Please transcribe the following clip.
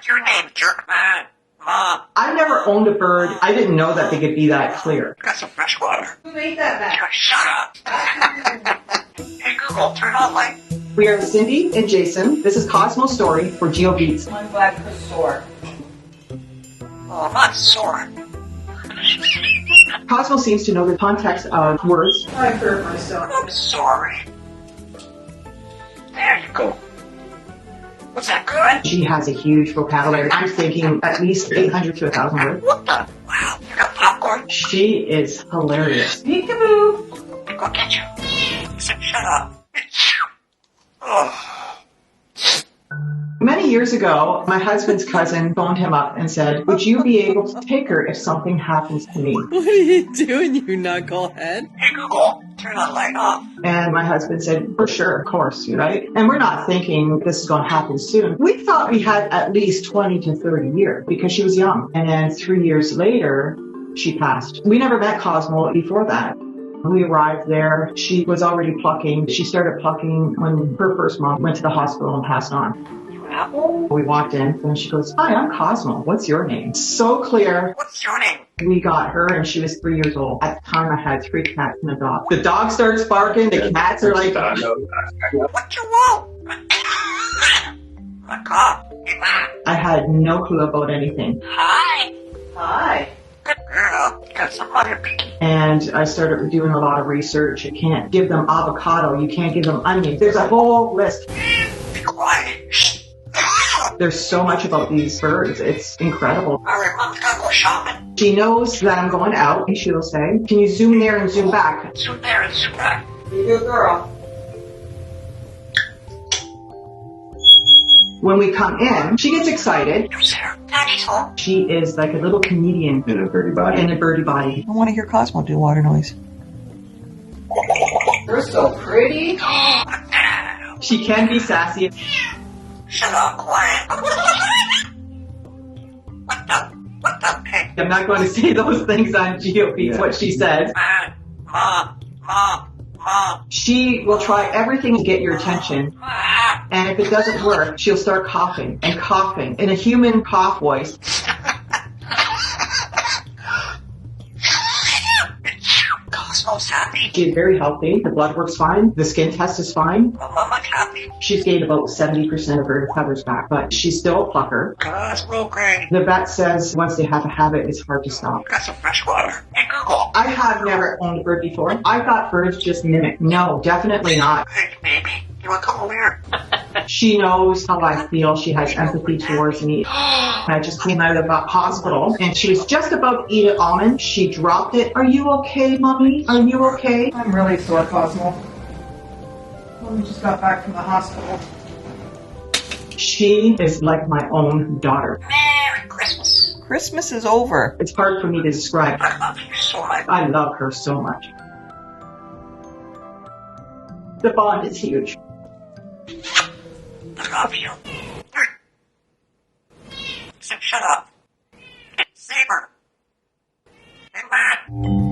What's your name, jerk man? Mom. I've never owned a bird. I didn't know that they could be that clear. Got some fresh water. Who made that back? Shut up. Hey, Google, turn on light. We are Cindy and Jason. This is Cosmo's story for GeoBeats. I'm glad Chris sore. Oh, I'm not sore. Cosmo seems to know the context of words. I hurt myself. I'm sorry. There you go. Was that good? She has a huge vocabulary. I'm thinking at least 800 to 1,000 words. What the? Wow, you got popcorn? She is hilarious. Peekaboo. Go get you. Shut up. Oh. Many years ago, my husband's cousin phoned him up and said, would you be able to take her if something happens to me? What are you doing, you knucklehead? Hey, Google, turn the light off. And my husband said, for sure, of course, right? And we're not thinking this is going to happen soon. We thought we had at least 20 to 30 years because she was young. And then 3 years later, she passed. We never met Cosmo before that. We arrived there. She was already plucking. She started plucking when her first mom went to the hospital and passed on. Apple? We walked in and she goes, hi, I'm Cosmo. What's your name? So clear. What's your name? We got her and she was 3 years old. At the time I had 3 cats and a dog. The dog starts barking. The cats are like, What you want? My God. Hey, man. I had no clue about anything. Hi. Hi. Good girl. Got some butter picking. And I started doing a lot of research. You can't give them avocado. You can't give them onions. There's a whole list. Be quiet. Shh. There's so much about these birds. It's incredible. All right, Mom's gotta go shopping. She knows that I'm going out, and she'll say, can you zoom there and zoom back? Zoom there and zoom back. You good girl. When we come in, she gets excited. Who's there? Daddy's home. She is like a little comedian In a birdie body. in a birdie body. I want to hear Cosmo do water noise. You're so pretty. She can be sassy. Shut up, quiet. What the heck? I'm not going to say those things on GeoBeats, what she says. Mom. She will try everything to get your attention. And if it doesn't work, she'll start coughing and coughing in a human cough voice. Cosmo's happy. She's very healthy. The blood work's fine. The skin test is fine. Mama's happy. She's gained about 70% of her feathers back, but she's still a plucker. Cosmo great. The vet says once they have a habit, it's hard to stop. Got some fresh water. Hey, Google. I have never owned a bird before. I thought birds just mimic. No, definitely not. Hey, baby. You wanna come over here? She knows how I feel. She has empathy towards me. I just came out of the hospital and she was just about to eat an almond. She dropped it. Are you okay, Mommy? Are you okay? I'm really sore, Cosmo. We just got back from the hospital. She is like my own daughter. Merry Christmas. Christmas is over. It's hard for me to describe. I love you so much. I love her so much. The bond is huge. I love you. Shut up. Saber. Hey, man.